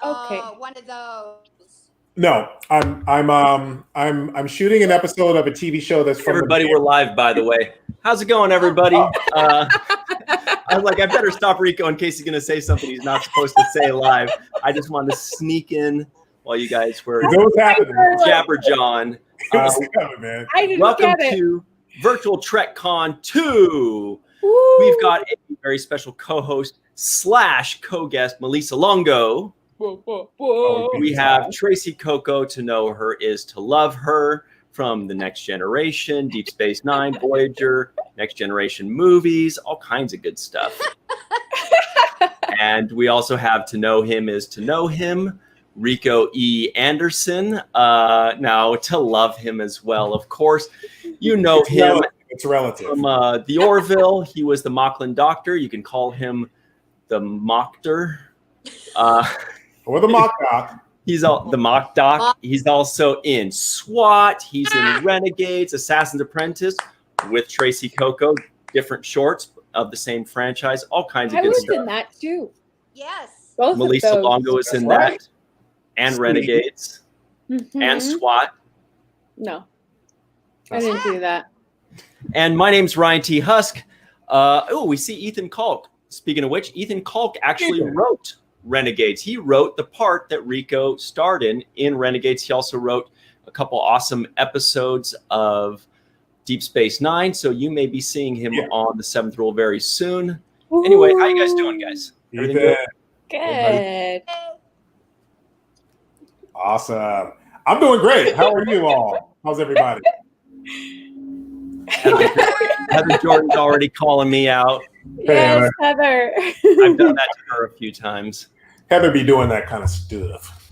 Okay. One of those. No, I'm shooting an episode of a TV show that's from everybody. We're live, by the way. How's it going, everybody? I was like, I better stop Rico in case he's going to say something he's not supposed to say live. I just wanted to sneak in while you guys were jabberjawing. Man. Welcome to Virtual Trek Con 2. Woo. We've got a very special co-host / co-guest, Malissa Longo. Whoa. We have Tracee Cocco. To know her is to love her, from The Next Generation, Deep Space Nine, Voyager, Next Generation movies, all kinds of good stuff. And we also have To Know Him is to Know Him, Rico E Anderson. Now, to love him as well, of course. You know him. It's relative. From the Orville. He was the Moclan doctor. You can call him the Moctor. Or the Mock Doc. He's the Mock Doc. He's also in SWAT. He's in Renegades, Assassin's Apprentice with Tracee Cocco. Different shorts of the same franchise. All kinds of good stuff. I was in that too. Yes. Both Melissa Longo is in that. And Renegades. Mm-hmm. And SWAT. No. I didn't do that. And my name's Ryan T. Husk. We see Ethan Kalk. Speaking of which, Ethan Kalk actually wrote Renegades. He wrote the part that Rico starred in Renegades. He also wrote a couple awesome episodes of Deep Space Nine. So you may be seeing him on the 7th Rule very soon. Ooh. Anyway, how you guys doing, guys? Everything good? Good. Awesome. I'm doing great. How are you all? How's everybody? Heather Jordan's already calling me out. Yes, Heather. I've done that to her a few times. Heather be doing that kind of stuff.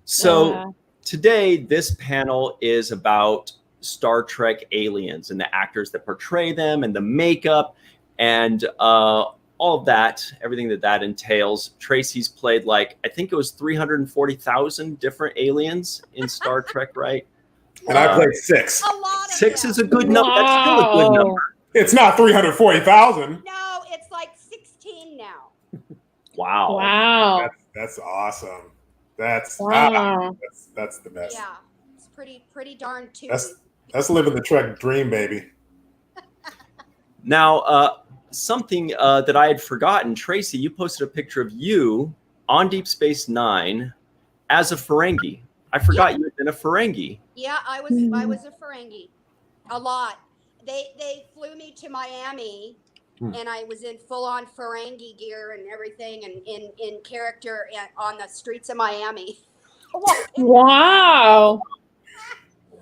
So today, this panel is about Star Trek aliens and the actors that portray them and the makeup and all of that, everything that entails. Tracee's played I think it was 340,000 different aliens in Star Trek, right? And I played 6. A lot of 6 them. is a good number. Wow. That's still a good number. It's not 340,000. No, it's like 16 now. Wow. That's awesome. That's that's the best. Yeah, it's pretty darn too. That's living the Trek dream, baby. Now, something that I had forgotten, Tracee, you posted a picture of you on Deep Space Nine as a Ferengi. I forgot you had been a Ferengi. Yeah, I was a Ferengi. A lot. They flew me to Miami, and I was in full-on Ferengi gear and everything, and in character on the streets of Miami. Wow.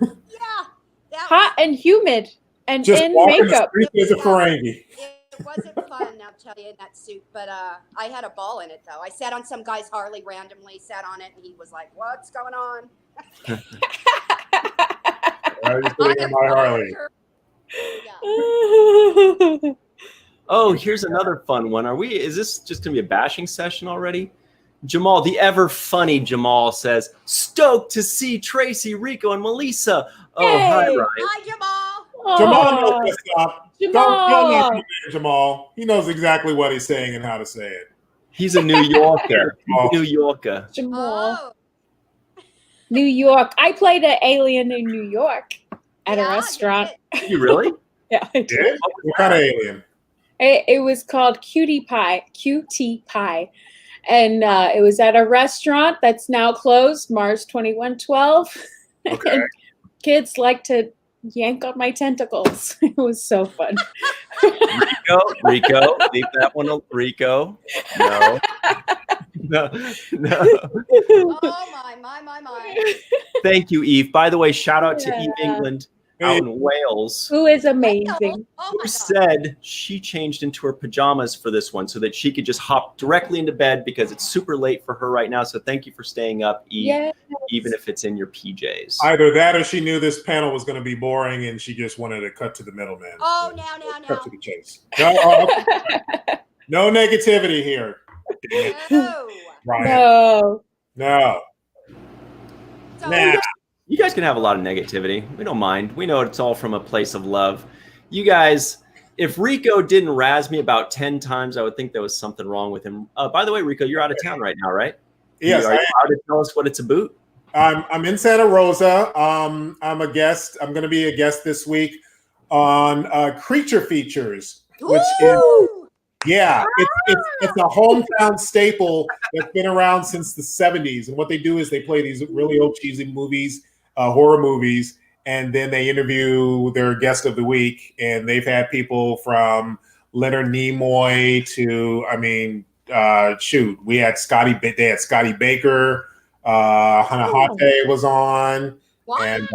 Yeah. Hot and humid and just in The makeup. street as a Ferengi. It wasn't fun, I'll tell you, in that suit, but I had a ball in it, though. I sat on some guy's Harley randomly, sat on it, and he was like, "What's going on?" I'm sitting in my Harley. Yeah. Oh, here's another fun one. Is this just going to be a bashing session already? Jamal, the ever funny Jamal says, "Stoked to see Tracee, Rico, and Melissa." Oh, Yay. Hi, Ryan. Hi, Jamal. Jamal knows what's up. Jamal. Don't knock him in, Jamal. He knows exactly what he's saying and how to say it. He's a New Yorker. New Yorker. Jamal. Oh. New York. I played an alien in New York at a restaurant. Did you really? Yeah, I did. Yeah? What kind of alien? It was called QT Pie. And it was at a restaurant that's now closed, Mars 2112. Okay. And kids like to yank on my tentacles. It was so fun. Rico, leave that one alone. Rico. No. Oh, my. Thank you, Eve. By the way, shout out to Eve England out in Wales. Who is amazing. Who said she changed into her pajamas for this one so that she could just hop directly into bed because it's super late for her right now. So thank you for staying up, Eve, Yes. even if it's in your PJs. Either that or she knew this panel was going to be boring and she just wanted to cut to the middleman. Oh, now. Cut to the chase. No negativity here. No. Ryan. No. So, Nah. You guys can have a lot of negativity. We don't mind. We know it's all from a place of love. You guys, if Rico didn't razz me about 10 times, I would think there was something wrong with him. By the way, Rico, you're out of town right now, right? Yes, Are you allowed to tell us what it's about? I'm in Santa Rosa. I'm a guest. I'm going to be a guest this week on Creature Features, which is it's a hometown staple that's been around since the 70s. And what they do is they play these really old cheesy movies, horror movies, and then they interview their guest of the week. And they've had people from Leonard Nimoy to, we had they had Scotty Baker. Hanahate was on, What? and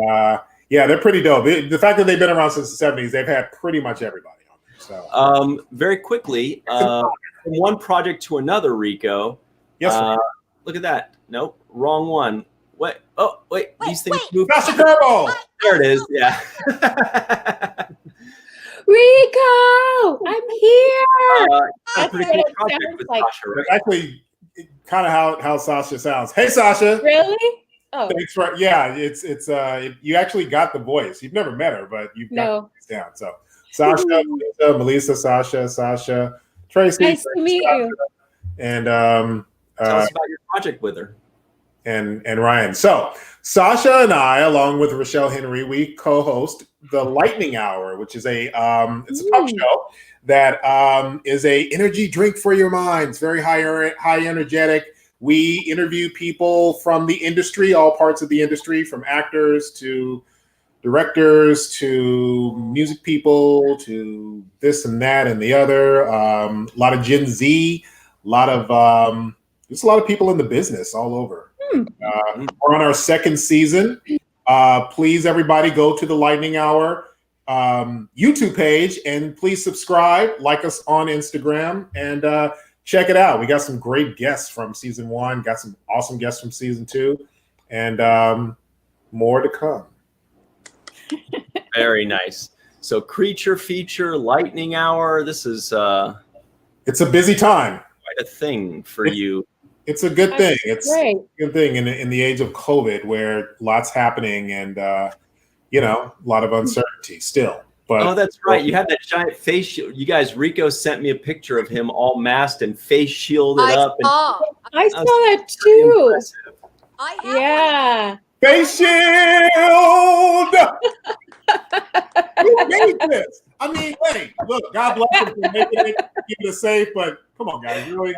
they're pretty dope. The fact that they've been around since the 70s, they've had pretty much everybody on there. So, very quickly, from one project to another, Rico. Yes. Look at that. Nope, wrong one. What? Oh, wait. These things move. Sasha Kirby. There it is. Yeah. Rico, I'm here. A pretty cool project with like. Sasha, right? That's actually kind of how Sasha sounds. Hey, Sasha. Really? Oh, Thanks for it's you actually got the voice. You've never met her, but you've got the voice down. So Sasha, Melissa, Sasha, Tracee. Nice to meet you. And Tell us about your project with her. And Ryan. So Sasha and I, along with Rochelle Henry, we co-host the Lightning Hour, which is it's a talk show that is a energy drink for your mind. It's very high energetic. We interview people from the industry, all parts of the industry, from actors to directors to music people to this and that and the other. A lot of Gen Z, there's a lot of people in the business all over. We're on our second season. Please, everybody, go to the Lightning Hour YouTube page and please subscribe, like us on Instagram, and check it out. We got some great guests from season 1, got some awesome guests from season 2, and more to come. Very nice. So Creature Feature, Lightning Hour. This is it's a busy time. Quite a thing for you. It's a good thing. It's great. A good thing in the age of COVID, where lots happening and a lot of uncertainty still. But that's right. You had that giant face shield. You guys, Rico sent me a picture of him all masked and face shielded up. I saw that too. Impressive. I have Yeah. Face shield. Who made this? I mean, hey, look, God bless him for making it, keeping it safe, but come on, guys, really?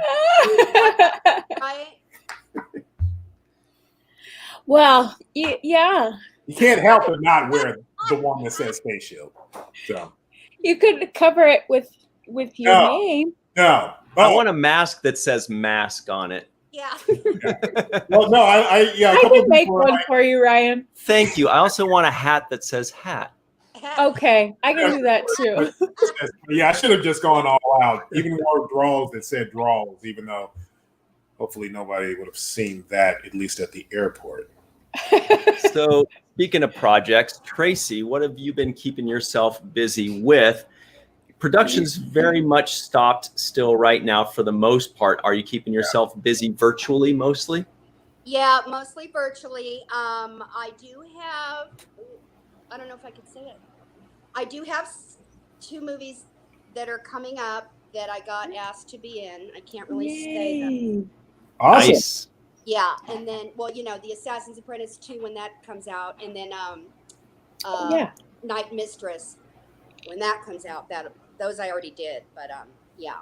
Well, yeah. You can't help but not wear the one that says face shield. So You could cover it with your name. No. I want a mask that says mask on it. Yeah. Well, no, I can make one for you, Ryan. Thank you. I also want a hat that says hat. Okay, I can do that too. Yeah, I should have just gone all out. Even more draws that said draws, even though hopefully nobody would have seen that, at least at the airport. So speaking of projects, Tracee, what have you been keeping yourself busy with? Production's very much stopped still right now for the most part. Are you keeping yourself busy virtually mostly? Yeah, mostly virtually. I do have, I don't know if I could say it. I do have 2 movies that are coming up that I got asked to be in. I can't really say them. Awesome. Nice. Yeah, and then, The Assassin's Apprentice 2 when that comes out, and then Night Mistress when that comes out. Those I already did, but yeah.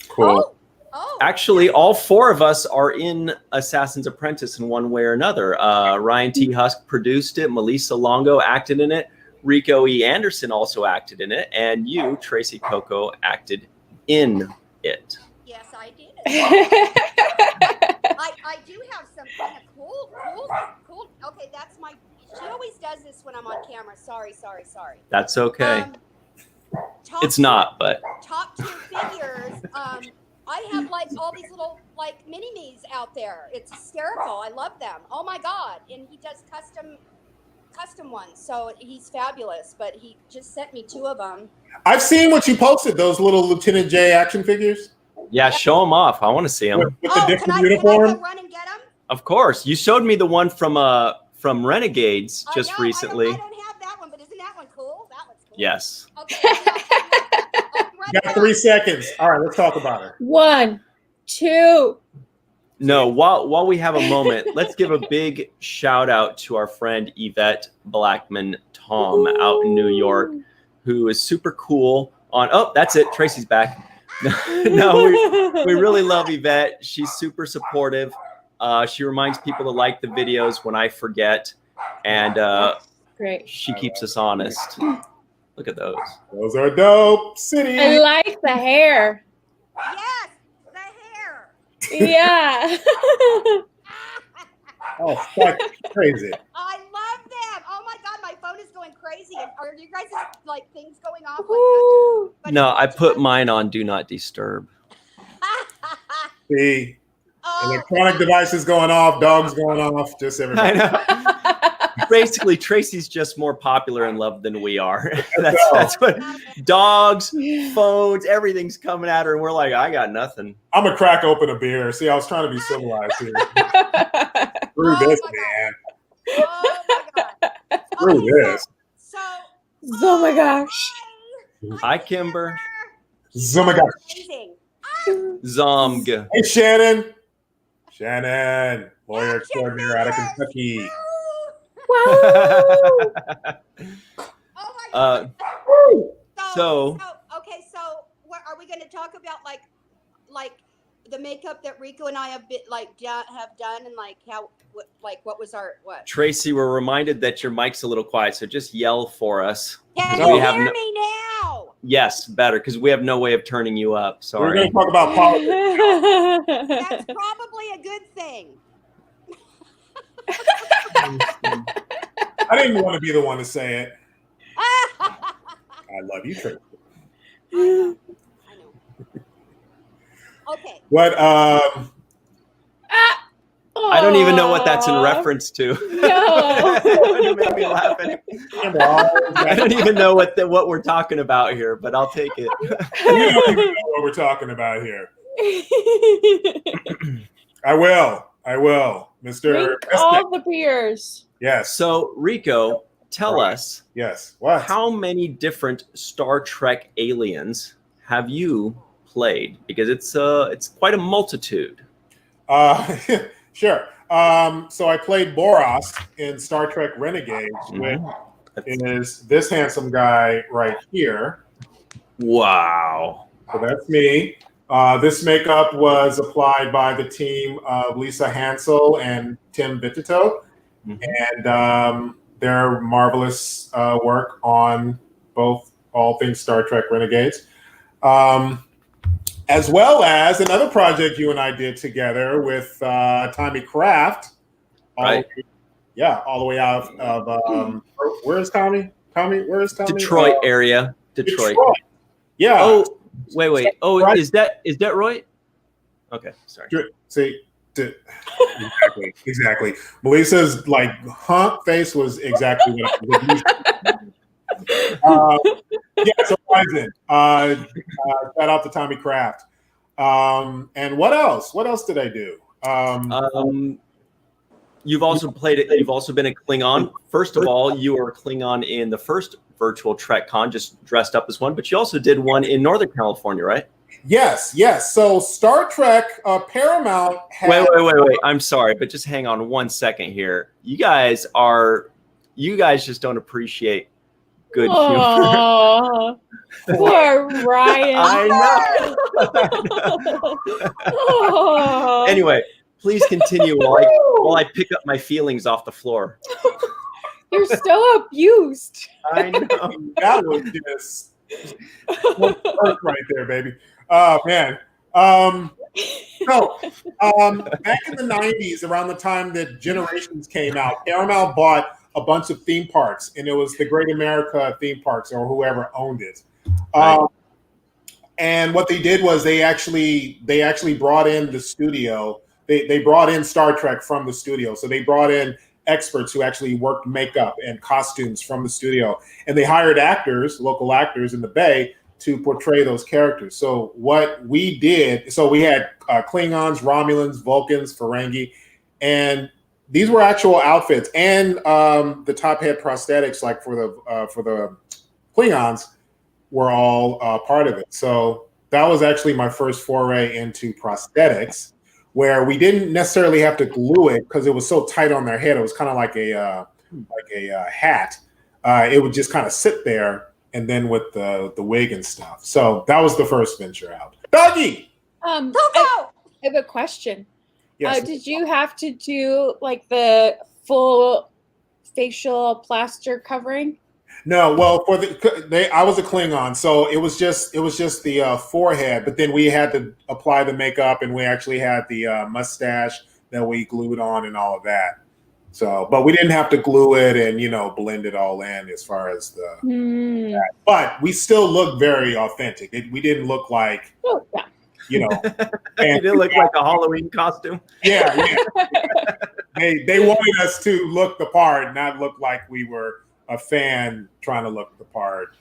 Cool. Oh. Actually, all 4 of us are in Assassin's Apprentice in one way or another. Ryan T. Husk produced it. Malissa Longo acted in it. Rico E. Anderson also acted in it. And you, Tracee Cocco, acted in it. Yes, I did. I do have some kind of cool. Okay, that's she always does this when I'm on camera. Sorry. That's okay. It's top not, but. Top 2 figures. I have all these little mini-me's out there. It's hysterical. I love them. Oh my God. And he does custom ones. So he's fabulous, but he just sent me 2 of them. I've seen what you posted, those little Lieutenant J action figures. Yeah, show them off. I want to see them. With the different uniform. Can I go run and get them? Of course. You showed me the one from Renegades just recently. I don't have that one, but isn't that one cool? That one's cool. Yes. Okay. You got 3 seconds. All right, let's talk about it. 1, 2. No, while we have a moment, let's give a big shout out to our friend Yvette Blackman Tom out in New York, who is super cool on. Oh, that's it. Tracee's back. No, we really love Yvette. She's super supportive. She reminds people to like the videos when I forget, and great. She keeps us honest. Look at those. Those are dope. City. I like the hair. Yes, the hair. Yeah. Oh, fuck, crazy. I love them. Oh my god, my phone is going crazy. Are you guys like things going off? Woo. Like No, I put mine on Do Not Disturb. See, electronic devices going off, dogs going off, just everybody. I know. Basically, Tracee's just more popular and loved than we are. That's what dogs, phones, everything's coming at her, and we're like, I got nothing. I'm gonna crack open a beer. See, I was trying to be civilized here. Screw this, man. Oh my god. Screw this. Oh my gosh. Hi, Kimber. Oh my gosh. Amazing. Zomg. Hey, Shannon. Shannon, lawyer extraordinaire out of Kentucky. Wow. Oh my god. So okay, so what are we going to talk about? Like the makeup that Rico and I have been have done, and like what was our what? Tracee, we're reminded that your mic's a little quiet, so just yell for us. Can We you have hear no- me now? Yes, better, because we have no way of turning you up. We're Sorry. going to talk about politics. That's probably a good thing. I didn't even want to be the one to say it. I love you, Trace. I know. Okay. What? I don't even know what that's in reference to. No. It made me laugh. I don't even know what we're talking about here, but I'll take it. We don't even know what we're talking about here. I will, Mr. Drink all the beers. Yes. So, Rico, tell us, Yes. What? how many different Star Trek aliens have you played? Because it's quite a multitude. Sure. So I played Boros in Star Trek Renegades, which is this handsome guy right here. Wow. So that's me. This makeup was applied by the team of Lisa Hansel and Tim Bittito, and their marvelous work on all things Star Trek Renegades. As well as another project you and I did together with Tommy Kraft. Right. All the way out of where is Tommy? Where is Tommy? Detroit area. Detroit. Yeah. Oh, wait. Oh, right. Is that Roy? Okay, sorry. See, exactly. Melissa's face was exactly what I was. So Ryzen. Shout out to Tommy Kraft. And what else? What else did I do? You've also played it. You've also been a Klingon. First of all, you were a Klingon in the first Virtual Trek Con, just dressed up as one. But you also did one in Northern California, right? Yes. So Star Trek Paramount. Wait. I'm sorry, but just hang on 1 second here. You guys just don't appreciate good humor. Poor Ryan. I know. Anyway, please continue while I pick up my feelings off the floor. You're so abused. I know. That was just right there, baby. Oh man. Back in the 90s, around the time that Generations came out, Paramount bought a bunch of theme parks, and it was the Great America theme parks, or whoever owned it. Right. And what they did was they actually brought in the studio. They brought in Star Trek from the studio. So they brought in experts who actually worked makeup and costumes from the studio, and they hired local actors in the Bay, to portray those characters. So what we did, we had Klingons, Romulans, Vulcans, Ferengi, and these were actual outfits, and the top head prosthetics, like for the Klingons, were all part of it. So that was actually my first foray into prosthetics. where we didn't necessarily have to glue it because it was so tight on their head. It was kind of like a hat. It would just kind of sit there, and then with the wig and stuff. So that was the first venture out. Doggy. I have a question. Yes. Did you have to do like the full facial plaster covering? No, well, I was a Klingon, so it was just the forehead. But then we had to apply the makeup, and we actually had the mustache that we glued on and all of that. So, but we didn't have to glue it and blend it all in as far as the. But we still looked very authentic. We didn't look like. Oh, yeah. And it looked like a Halloween costume. Yeah. They wanted us to look the part, not look like we were a fan trying to look the part.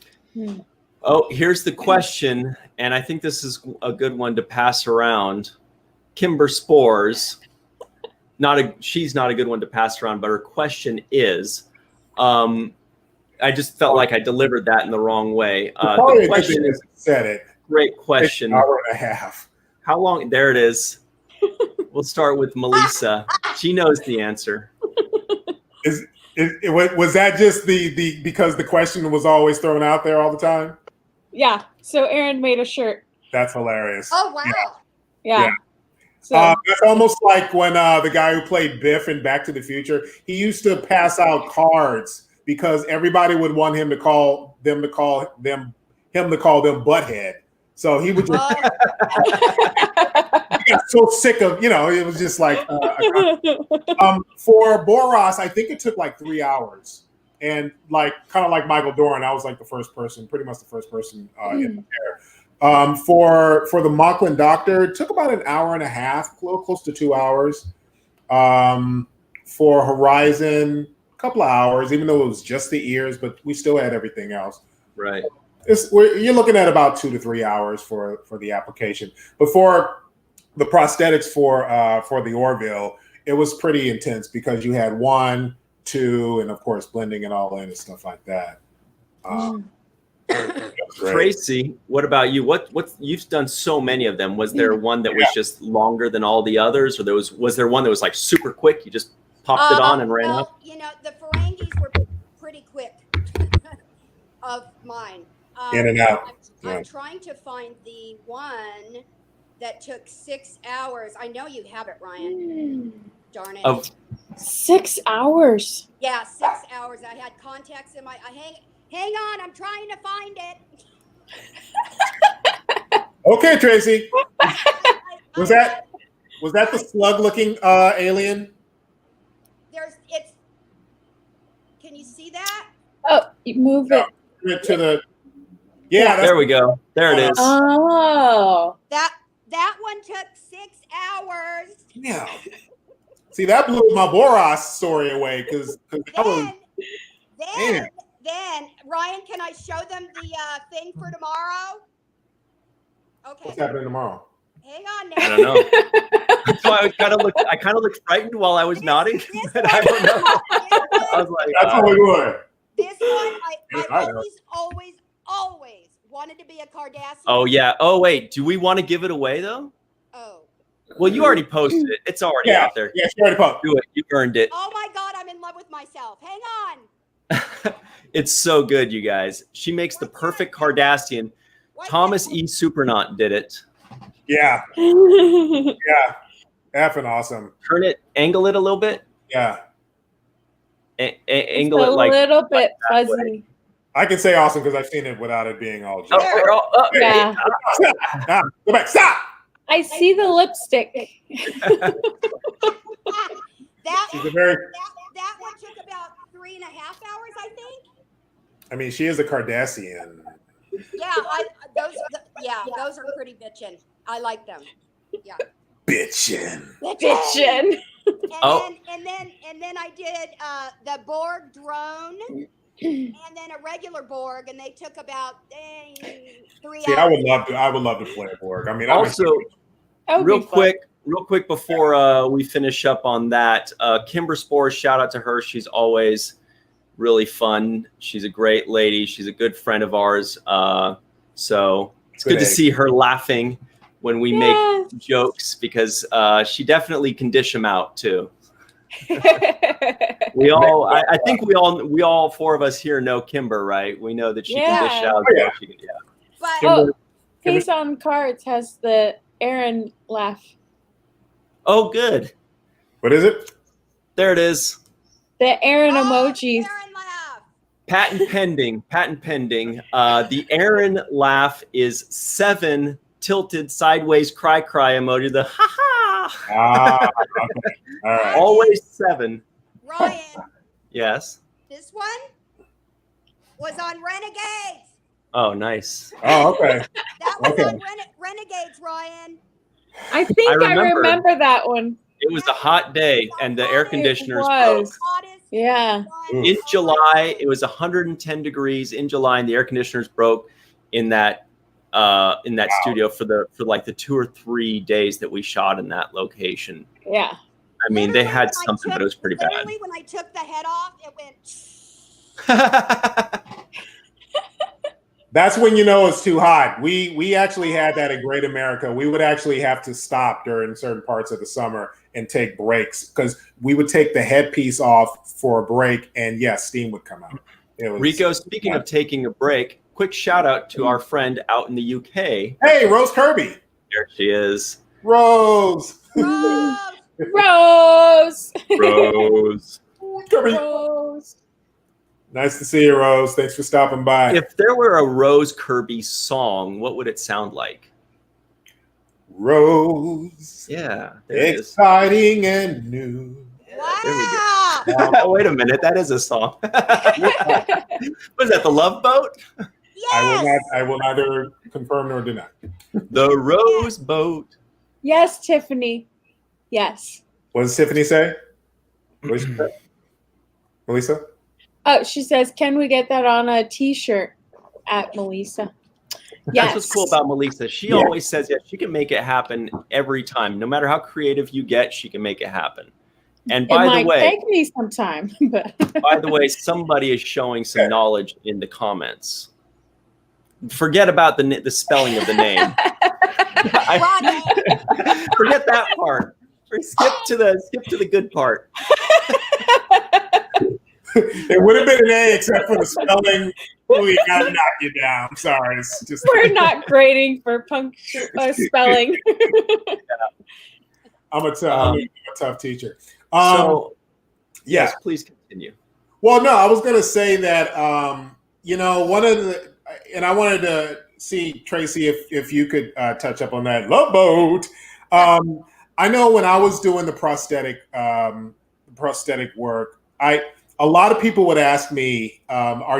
Oh, here's the question, and I think this is a good one to pass around. Kimber Spores, she's not a good one to pass around, but her question is, I just felt like I delivered that in the wrong way. The question is, said it. Great question. An hour and a half. How long? There it is. We'll start with Melissa. She knows the answer. Was that just the because the question was always thrown out there all the time? Yeah. So Aaron made a shirt. That's hilarious. Oh wow. Yeah. So it's almost like when the guy who played Biff in Back to the Future, he used to pass out cards because everybody would want him to call them butthead. So he would just he got so sick of, it was just like for Boros, I think it took like 3 hours. And like kind of like Michael Dorn, I was like pretty much the first person in there. For the Moclan Doctor, it took about an hour and a half, a little close to 2 hours. For Horizon, a couple of hours, even though it was just the ears, but we still had everything else. Right. You're looking at about 2 to 3 hours for the application. But for the prosthetics for the Orville, it was pretty intense because you had 1, 2, and of course blending it all in and stuff like that. Tracee, what about you? What you've done so many of them. Was there one that was just longer than all the others, or was there one that was like super quick? You just popped it on and ran up? The Ferengis were pretty quick of mine. In and out. I'm trying to find the one that took 6 hours. I know you have it, Ryan. Darn it. 6 hours. Yeah, 6 hours. I had contacts in my. Hang on, I'm trying to find it. Okay, Tracee. Was that the slug-looking alien? Can you see that? Oh, you move it. To the. Yeah, there we go. There it is. Oh. That one took 6 hours. Yeah. See, that blew my Boros story away because Then, Ryan, can I show them the thing for tomorrow? Okay. What's happening tomorrow? Hang on now. I don't know. So I kind of looked frightened while I was nodding. But I don't know. I was like, that's what we're doing. This one, I always wanted to be a Cardassian. Oh yeah. Oh wait. Do we want to give it away though? Oh. Well, you already posted it. It's already out there. Yeah, she already posted. Do it. You earned it. Oh my God, I'm in love with myself. Hang on. It's so good, you guys. She makes the perfect Cardassian. Thomas E. Supernaut did it. Yeah. Yeah. Effing awesome. Angle it a little bit. Yeah. Angle it like a little bit fuzzy. I can say awesome because I've seen it without it being all Yeah. Stop. Go back. Stop. I see the lipstick. That one took about 3.5 hours, I think. I mean, she is a Cardassian. Yeah, those are pretty bitchin'. I like them. Yeah. Bitchin'. And then I did the Borg drone and then a regular Borg, and they took about 3 hours. I would love to play a Borg. I mean, also, real quick before we finish up on that, Kimber Spores, shout out to her. She's always really fun. She's a great lady. She's a good friend of ours. So it's good to see her laughing when we make jokes because she definitely can dish them out too. I think we all four of us here know Kimber, right? We know that she can dish out. Oh, yeah. She can, But Face on Cards has the Aaron laugh. Oh, good. What is it? There it is. The Aaron emoji. Aaron laugh. Patent pending. Patent pending. The Aaron laugh is 7 tilted sideways cry emoji. The ha ha. Okay. All right. Always 7. Ryan. Yes. This one was on Renegades. Oh, nice. Oh, okay. That was Okay. on Renegades, Ryan. I think I remember that one. It was a hot day, and the air conditioners broke. Hottest Yeah. one. In July, it was 110 degrees in July, and the air conditioners broke in that studio for like the 2 or 3 days that we shot in that location. Yeah. I mean, they had something, but it was pretty bad. Literally, when I took the head off, it went. That's when you know it's too hot. We actually had that at Great America. We would actually have to stop during certain parts of the summer and take breaks because we would take the headpiece off for a break, and yes, steam would come out. Rico, speaking of taking a break, quick shout out to our friend out in the UK. Hey, Rose Kirby. There she is. Rose. Rose. Rose. Kirby. Rose. Nice to see you, Rose. Thanks for stopping by. If there were a Rose Kirby song, what would it sound like? Rose. Yeah. There exciting and new. Wow. Oh, wait a minute. That is a song. Was that the Love Boat? Yes. I will neither confirm nor deny. The Rose Boat. Yes, Tiffany. Yes. What does Tiffany say? What did she say? Melissa? Oh, she says, can we get that on a t-shirt at Melissa? Yes. That's what's cool about Melissa. She always says, yes, she can make it happen every time. No matter how creative you get, she can make it happen. And by the way, take me some time. But by the way, somebody is showing some knowledge in the comments. Forget about the spelling of the name. Forget that part. Skip to the good part. It would have been an A except for the spelling. We got to knock you down. Sorry, it's just we're not grading for spelling. I'm a tough teacher. Yes, please continue. Well, no, I was going to say that one of the, and I wanted to see Tracee if you could touch up on that Love Boat. I know when I was doing the prosthetic work, a lot of people would ask me, how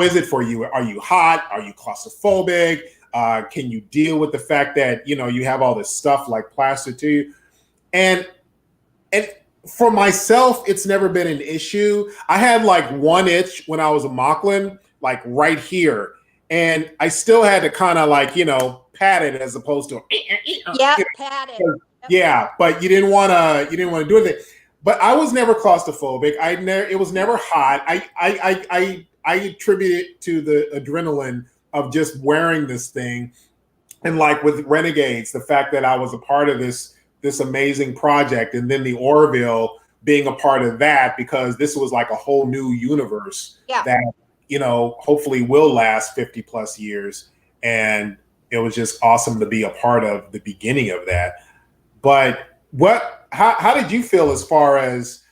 is it for you? Are you hot? Are you claustrophobic? Can you deal with the fact that, you have all this stuff like plastered to you? And for myself, it's never been an issue. I had like one itch when I was a Moclan, like right here. And I still had to kind of like, pat it as opposed to pat it. Yeah, but you didn't want to do anything. But I was never claustrophobic. It was never hot. I attribute it to the adrenaline of just wearing this thing. And like with Renegades, the fact that I was a part of this amazing project, and then the Orville being a part of that, because this was like a whole new universe that, hopefully will last 50 plus years. And it was just awesome to be a part of the beginning of that. But how did you feel as far as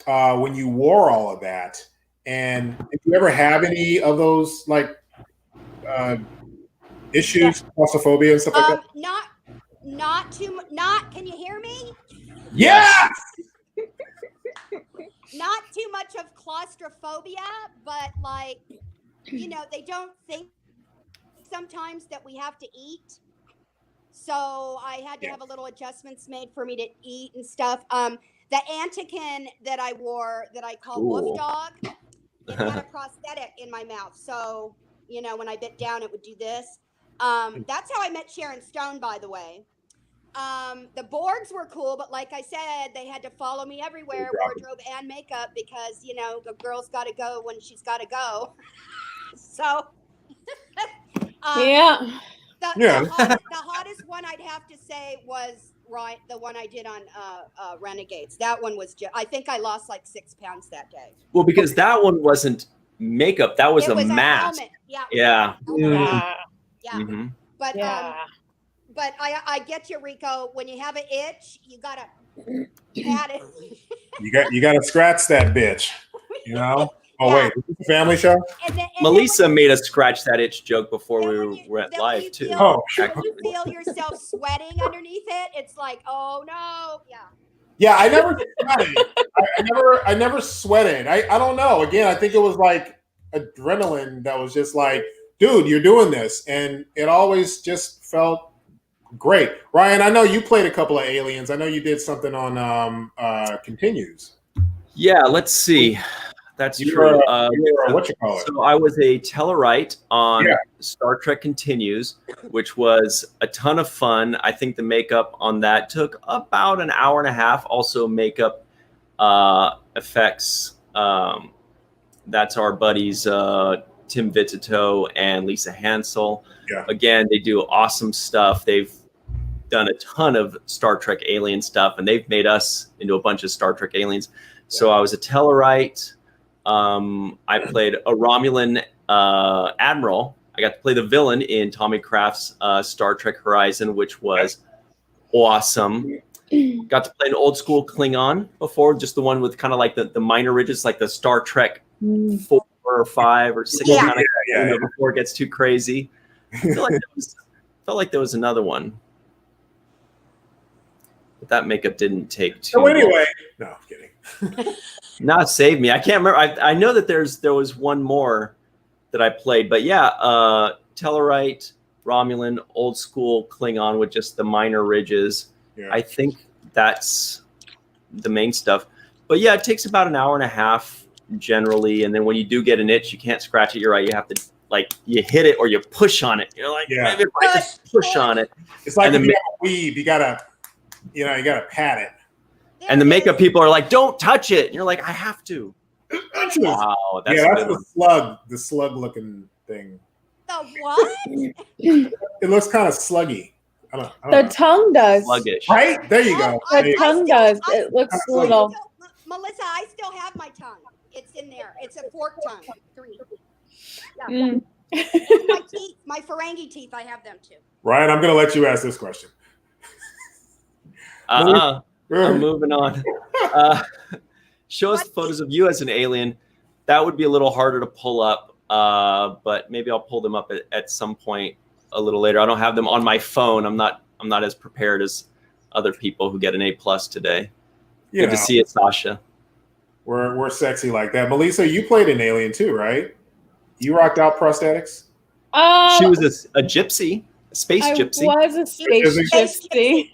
when you wore all of that? And did you ever have any of those like issues, claustrophobia and stuff like that? Not too. Can you hear me? Yeah. Not too much of claustrophobia, but like, they don't think sometimes that we have to eat. So I had to have a little adjustments made for me to eat and stuff. The Antikin that I wore, that I call Wolf Dog, it had a prosthetic in my mouth. So, when I bit down, it would do this. That's how I met Sharon Stone, by the way. The Borgs were cool, but like I said, they had to follow me everywhere, wardrobe and makeup, because, the girl's got to go when she's got to go. So, yeah. The hottest one I'd have to say was the one I did on Renegades. That one was I think I lost like 6 pounds that day. Well, because that one wasn't makeup, that was It a was mask. helmet. Yeah. Yeah. Mm-hmm. But Yeah. but I get you, Rico. When you have an itch, you gotta pat it. You gotta scratch that bitch. You know. Oh Yeah. wait, is this a family show? And Melissa made us scratch that itch joke before we went live too. Oh, when you feel yourself sweating underneath it, it's like, oh no, yeah. Yeah, I never sweated. I never sweated. I don't know. Again, I think it was like adrenaline that was just like, dude, you're doing this, and it always just felt great. Ryan, I know you played a couple of Aliens. I know you did something on Continues. Yeah, let's see. That's You true. were what you call it? So I was a Tellarite on Star Trek Continues, which was a ton of fun. I think the makeup on that took about an hour and a half. Also, makeup effects. That's our buddies Tim Vitito and Lisa Hansel. Yeah. Again, they do awesome stuff. They've done a ton of Star Trek alien stuff, and they've made us into a bunch of Star Trek aliens. So I was a Tellarite. I played a Romulan admiral. I got to play the villain in Tommy Kraft's Star Trek Horizon, which was awesome. Got to play an old school Klingon before, just the one with kind of like the minor ridges, like the Star Trek 4 or 5 or 6 kind of before it gets too crazy. I felt like there was another one. But that makeup didn't take too long. Anyway, no, I'm kidding. Not save me. I can't remember. I know that there was one more that I played, but yeah, Tellarite, Romulan, old school Klingon with just the minor ridges. Yeah. I think that's the main stuff. But yeah, it takes about an hour and a half generally, and then when you do get an itch, you can't scratch it. You're right. You have to you hit it or you push on it. You're like, maybe if I just push on it. It's like if you have a weave, you gotta pat it. And the makeup people are like, don't touch it. And you're like, I have to. Wow. That's the slug looking thing. The what? It looks kind of sluggy. I don't the know. Tongue does. Sluggish. Right? There you go. The tongue does. It looks a little. Melissa, I still have my tongue. It's in there. It's a fork tongue. 3. Yeah. My teeth, my Ferengi teeth, I have them too. Ryan, I'm going to let you ask this question. I'm moving on. Show us photos of you as an alien. That would be a little harder to pull up, but maybe I'll pull them up at some point a little later. I don't have them on my phone. I'm not as prepared as other people who get an A+ today. Good to see it, Sasha. We're sexy like that. Melissa, you played an alien too, right? You rocked out prosthetics? She was a gypsy, a space gypsy. I was a space gypsy.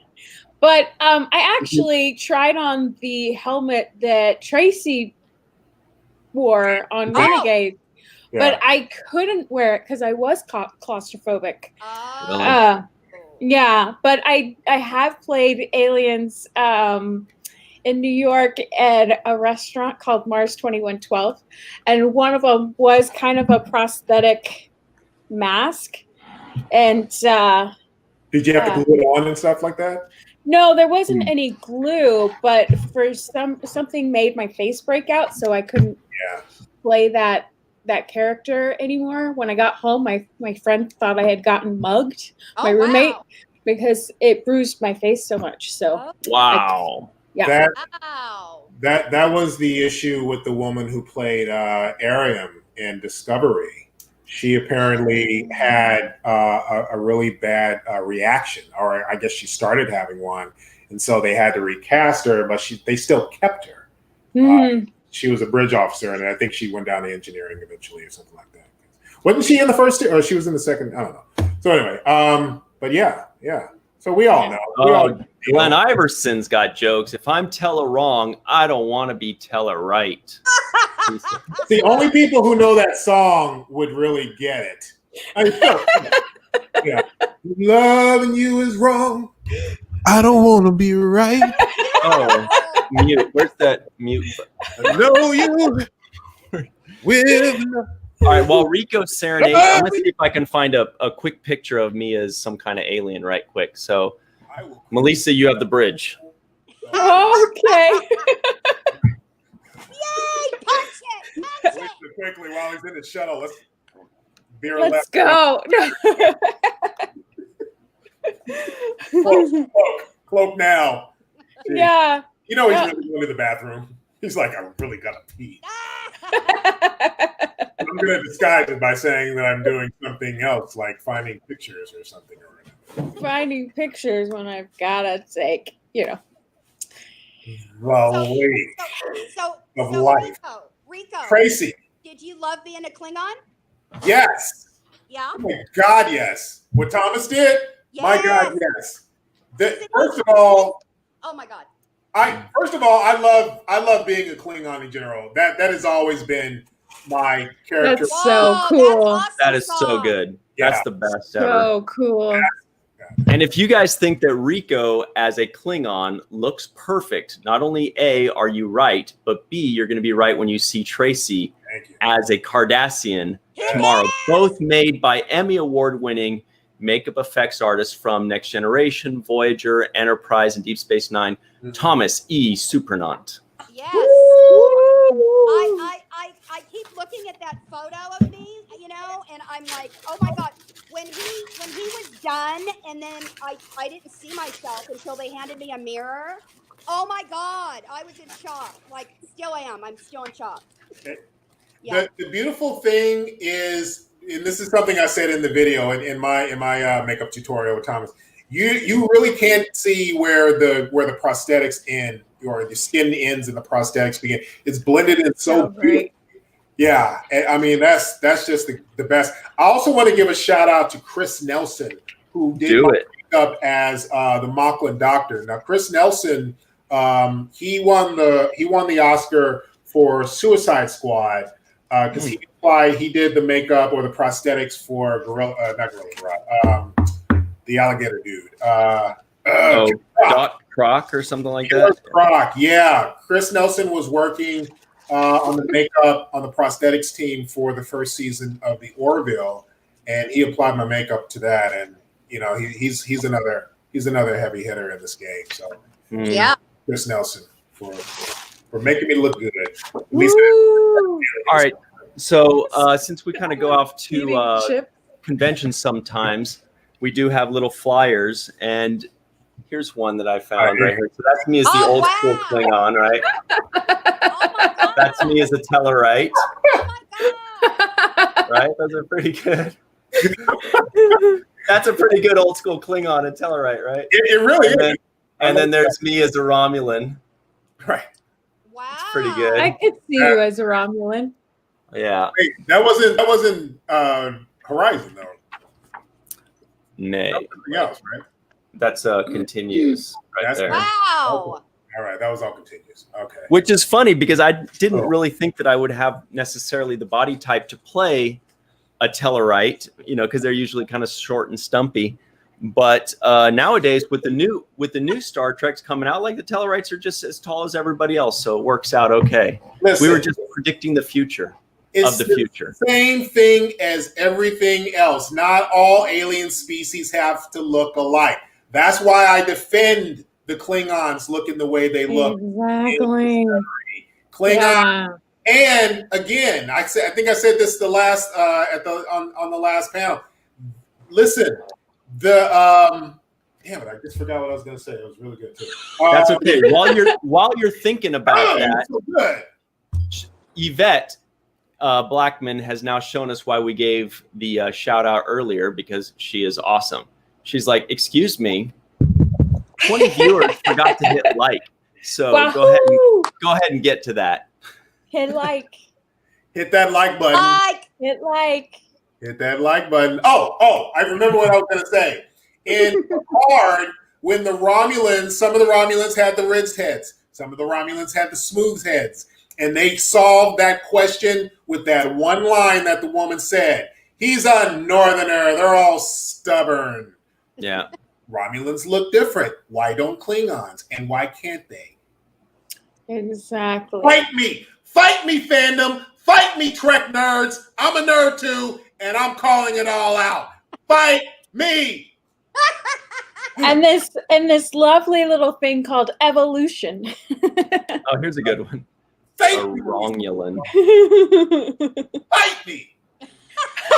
But I actually tried on the helmet that Tracee wore on Renegade, but I couldn't wear it because I was claustrophobic. Yeah, but I have played aliens in New York at a restaurant called Mars 2112, and one of them was kind of a prosthetic mask. And did you have to glue it on and stuff like that? No, there wasn't any glue, but for something made my face break out, so I couldn't play that character anymore. When I got home, my friend thought I had gotten mugged, my roommate, because it bruised my face so much. So wow, that was the issue with the woman who played Ariam in Discovery. She apparently had a really bad reaction, or I guess she started having one, and so they had to recast her, but they still kept her. She was a bridge officer, and I think she went down to engineering eventually or something like that. Wasn't she in the first two, or she was in the second? I don't know. So anyway, but yeah. So we all know. Glenn Iverson's got jokes. If I'm Teller wrong, I don't want to be Teller right. The only people who know that song would really get it. Loving you is wrong. I don't want to be right. Oh, mute. Where's that mute? I know you with All right, while Rico serenades, I'm going to see if I can find a quick picture of me as some kind of alien right quick. So, Melissa, you have the bridge. Okay. Yay! Punch it! Quickly, while he's in the shuttle, Let's go. Cloak now. Yeah. You know he's really going to the bathroom. He's like, I really got to pee. I'm going to disguise it by saying that I'm doing something else, like finding pictures or something. Finding pictures when I've got to take, Well, So life. Rico, Tracee. did you love being a Klingon? Yes. Yeah. Oh my God, yes. What Thomas did? Yes. My God, yes. First of all, oh my God. I love being a Klingon in general. That has always been my character. That's so cool. That's awesome That is so good. Yeah. That's the best ever. So cool. And if you guys think that Rico as a Klingon looks perfect, not only A, are you right, but B, you're going to be right when you see Tracee as a Cardassian tomorrow. Both made by Emmy Award-winning makeup effects artists from Next Generation, Voyager, Enterprise, and Deep Space Nine, Thomas E. Supernant. Yes. I keep looking at that photo of me, and I'm like, oh my God. When he was done, and then I didn't see myself until they handed me a mirror. Oh my God, I was in shock. Like, still am. I'm still in shock. Okay. Yeah. The beautiful thing is, and this is something I said in the video in my makeup tutorial with Thomas. You really can't see where the prosthetics end or the skin ends and the prosthetics begin. It's blended in so beautifully. Yeah, I mean that's just the best. I also want to give a shout out to Chris Nelson, who did my makeup as the Moclan Doctor. Now, Chris Nelson, he won the Oscar for Suicide Squad because he did the makeup or the prosthetics for the alligator dude. Doc Croc or something like that. Croc, yeah. Chris Nelson was working on the makeup on the prosthetics team for the first season of the Orville, and he applied my makeup to that. And he's another heavy hitter in this game. So yeah, Chris Nelson for making me look good. At least all right. So since we kind of go off to conventions sometimes, we do have little flyers, and here's one that I found right here. So that's me as the old school Klingon, right? That's me as a Tellarite. Oh my God. Right? Those are pretty good. That's a pretty good old school Klingon and Tellarite, right? It really is. And then there's me as a Romulan. Right. Wow. It's pretty good. I could see you as a Romulan. Yeah. Wait, that wasn't Horizon though. Nay. Something else, right? That's continues right there. Wow. All right, that was all continuous. Okay. Which is funny because I didn't really think that I would have necessarily the body type to play a Tellarite, because they're usually kind of short and stumpy. But nowadays, with the new Star Treks coming out, like the Tellarites are just as tall as everybody else, so it works out okay. Listen, we were just predicting the future of the future. Same thing as everything else. Not all alien species have to look alike. That's why I defend the Klingons looking the way they look. Exactly. Klingon. Yeah. And again, I think I said this the last on the last panel. Listen, damn it, I just forgot what I was going to say. It was really good too. That's okay. While you're thinking about that, so good. Yvette Blackman has now shown us why we gave the shout out earlier, because she is awesome. She's like, excuse me, 20 viewers forgot to hit like. So go ahead and get to that. Hit like. Hit that like button. Hit like. Hit that like button. Oh, I remember what I was going to say. In Picard, when some of the Romulans had the rizzed heads. Some of the Romulans had the smooth heads. And they solved that question with that one line that the woman said. He's a northerner. They're all stubborn. Yeah. Romulans look different. Why don't Klingons? And why can't they? Exactly. Fight me. Fight me, fandom. Fight me, Trek nerds. I'm a nerd too, and I'm calling it all out. Fight me. And this lovely little thing called evolution. Oh, here's a good one. Fight A me. Romulan. Fight me.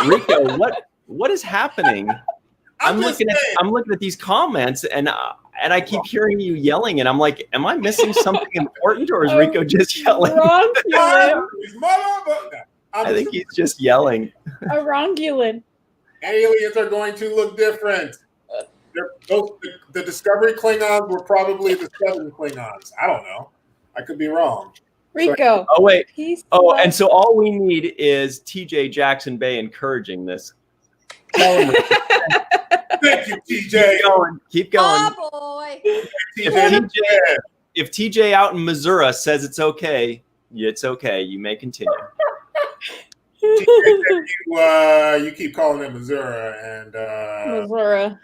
Rico, what is happening? I'm just looking saying. at these comments, and I keep hearing you yelling, and I'm like, am I missing something important, or is Rico just yelling? Romulan. I think he's just yelling. A Romulan. Aliens are going to look different. The Discovery Klingons were probably the 7 Klingons. I don't know. I could be wrong. Rico. Oh, wait. Oh, and so all we need is TJ Jackson Bay encouraging this. Tell him. Thank you, TJ. Keep going. Oh boy. If TJ out in Missouri says it's okay, it's okay. You may continue. TJ, you keep calling it Missouri, and Missouri.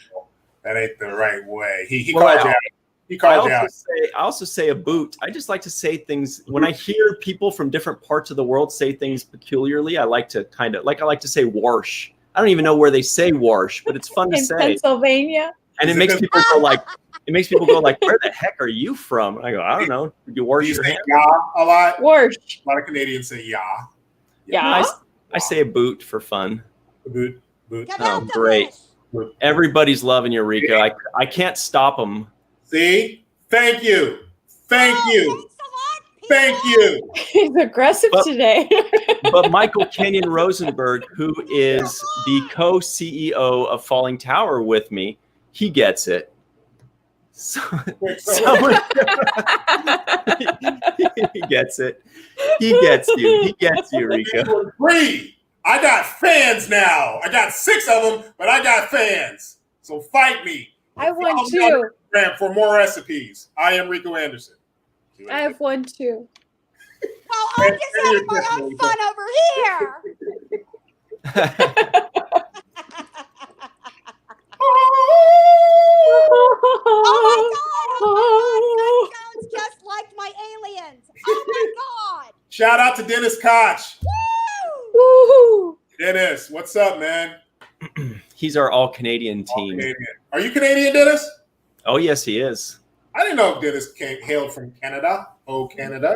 that ain't the right way. He Well, called you out. He called you out. I also say a boot. I just like to say things when I hear people from different parts of the world say things peculiarly. I like to say "warsh." I don't even know where they say "warsh," but it's fun to In say. Pennsylvania. And it makes people go like, "Where the heck are you from?" And I go, "I don't know. You wash You your say hands." "yeah" a lot. Warsh. A lot of Canadians say "yeah." Yeah. I say a boot for fun. Boot. Get Oh, out the great. fish. Everybody's loving you, Rico. I can't stop them. See? Thank you. Thank you. Thanks a lot, people. Thank you. He's aggressive today. But Michael Kenyon Rosenberg, who is the co-CEO of Falling Tower with me, he gets it. So, someone, he gets it. He gets you. He gets you, Rico. Breathe. I got fans now. I got 6 of them, but I got fans. So fight me. I won Follow me too. on Instagram for more recipes. I am Rico Anderson. I have one too. Well, I'm just having my own fun over here. Oh my God, that sounds just like my aliens. Oh my God. Shout out to Dennis Koch. Woo! Dennis, what's up, man? He's our all-Canadian team. Canadian. Are you Canadian, Dennis? Oh, yes, he is. I didn't know Dennis hailed from Canada. Oh, Canada.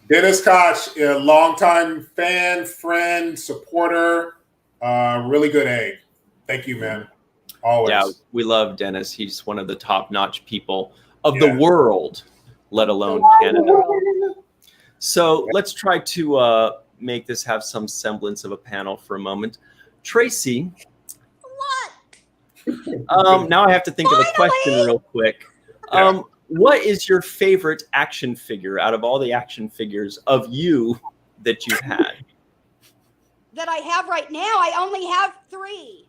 Dennis Koch, a longtime fan, friend, supporter, really good egg. Thank you, man. Always. Yeah, we love Dennis. He's one of the top-notch people of the world, let alone Canada. So let's try to make this have some semblance of a panel for a moment. Tracee. What? Now I have to think of a question real quick. What is your favorite action figure out of all the action figures of you that you've had? That I have right now, I only have 3.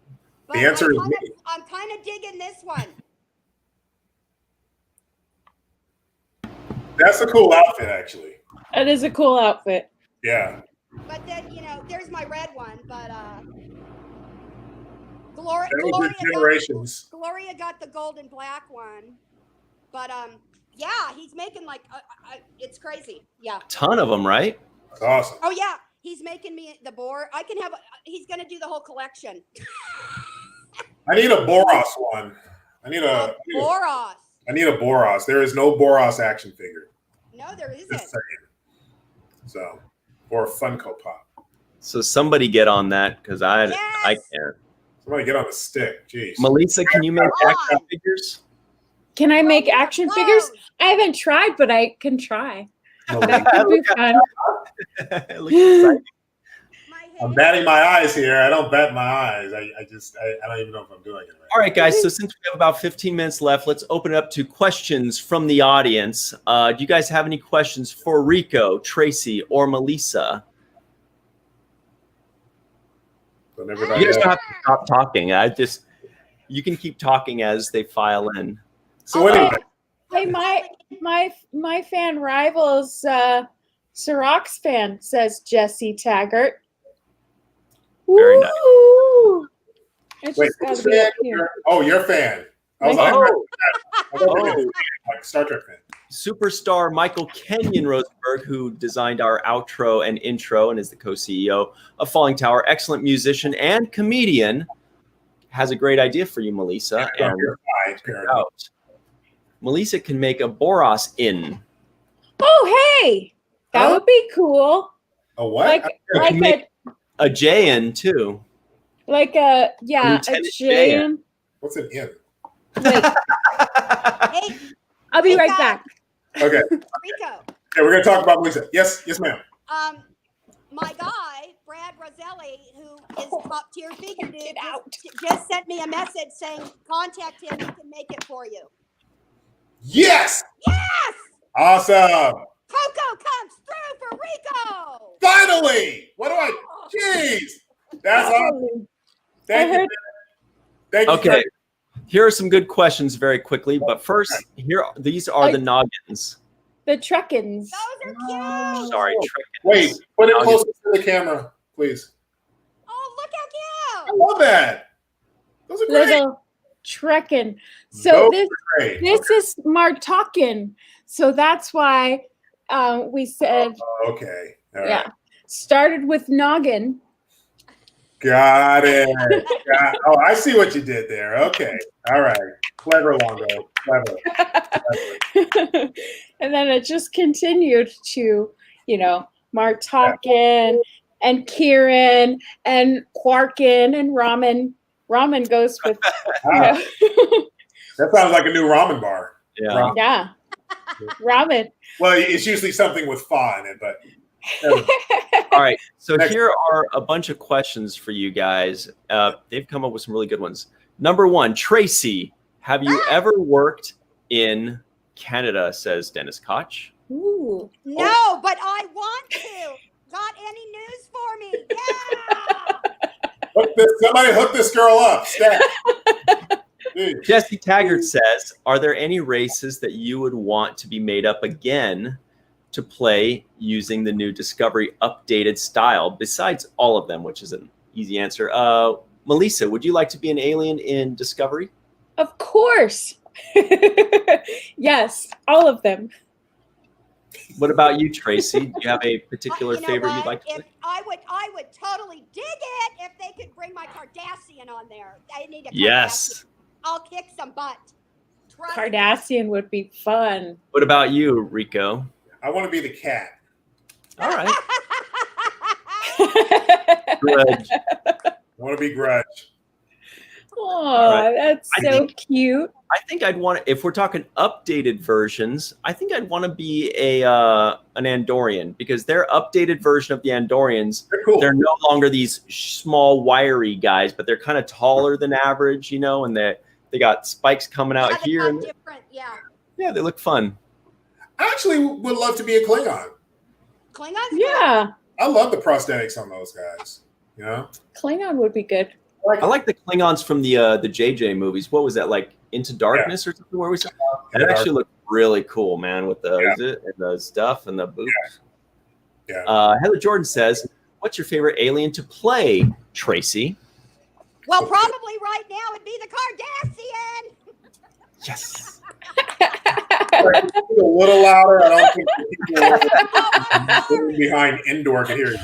But The answer is I'm kind of digging this one. That's a cool outfit, actually. That is a cool outfit. Yeah. But then, there's my red one. But Generations. Gloria got the gold and black one. But yeah, he's making like it's crazy. Yeah. Ton of them, right? That's awesome. Oh yeah, he's making me the boar. I can have. He's gonna do the whole collection. I need a Boros one. I need a Boros. I need a Boros. There is no Boros action figure. No, there isn't. Just saying. So, or a Funko Pop. So somebody get on that because I can't. Somebody get on the stick. Jeez. Melissa, can you make action figures? Can I make action figures? I haven't tried, but I can try. That could be fun. Looks exciting. I'm batting my eyes here. I don't bat my eyes. I don't even know if I'm doing it right. All right, guys. So since we have about 15 minutes left, let's open it up to questions from the audience. Do you guys have any questions for Rico, Tracee, or Melissa? So You guys don't have to stop talking. You can keep talking as they file in. So anyway, Hey, my fan rivals, Cirox fan, says Jesse Taggart. Very nice. Woo! It's wait, just gotta who's be up fan? here. Oh, you're a fan. I was like Star Trek fan. Superstar Michael Kenyon Rosenberg, who designed our outro and intro and is the co-CEO of Falling Tower, excellent musician and comedian, has a great idea for you, Melissa. And Melissa can make a Boros in. Oh, hey, that would be cool. A what? Like a J-in too. Like a J-in. What's an in? Wait. Hey, I'll be right back. Okay. Rico. Yeah, we're gonna talk about Melissa. Yes, ma'am. My guy, Brad Roselli, who is top tier figure dude, just sent me a message saying contact him, he can make it for you. Yes! Yes! Awesome! Cocco comes through for Rico! Finally! What do I? Jeez! That's awesome. Thank you. Thank you. Okay. Here are some good questions very quickly, but first, these are the noggins. The Trekkins. Those are cute! Sorry, Trekkins. Wait, put it closer to the camera, please. Oh, look how I cute! love that. Those are great. Little Trekkin. So Those are great. this is Martakin. So that's why we said okay. All right. yeah. Started with noggin. Got it. Oh, I see what you did there. Okay. All right. Clever, Longo. Clever. And then it just continued to, Martakin and Kieran and Quarkin and Ramen. Ramen goes with. That sounds like a new ramen bar. Yeah. Ramen. Yeah. Ramen. Well, it's usually something with pho in it, but. All right. So here are a bunch of questions for you guys. They've come up with some really good ones. Number one, Tracee, have you ever worked in Canada, says Dennis Koch. Ooh. No, but I want to. Got any news for me? Yeah. Somebody hook this girl up. Stat. Jesse Taggart says, are there any races that you would want to be made up again to play using the new Discovery updated style, besides all of them, which is an easy answer? Melissa, would you like to be an alien in Discovery? Of course. Yes, all of them. What about you, Tracee? Do you have a particular favorite you'd like to play? I would totally dig it if they could bring my Cardassian on there. I need a Cardassian. Yes. I'll kick some butt. Cardassian would be fun. What about you, Rico? I want to be the cat. All right. Grudge. I want to be Grudge. Oh, right. That's so cute. I think I'd want to, if we're talking updated versions, I think I'd want to be an Andorian, because their updated version of the Andorians, they're no longer these small, wiry guys, but they're kind of taller than average, and they got spikes coming out here. And different, yeah. Yeah, they look fun. I actually would love to be a Klingon. Klingons? Yeah. I love the prosthetics on those guys. Klingon would be good. I like the Klingons from the JJ movies. What was that, like Into Darkness or something? Where we saw that actually looked really cool, man, with the stuff and the boots. Yeah. Heather Jordan says, "What's your favorite alien to play, Tracee?" Well, probably right now it'd be the Cardassian. Yes. A little louder. I don't think the people behind Endor can hear you.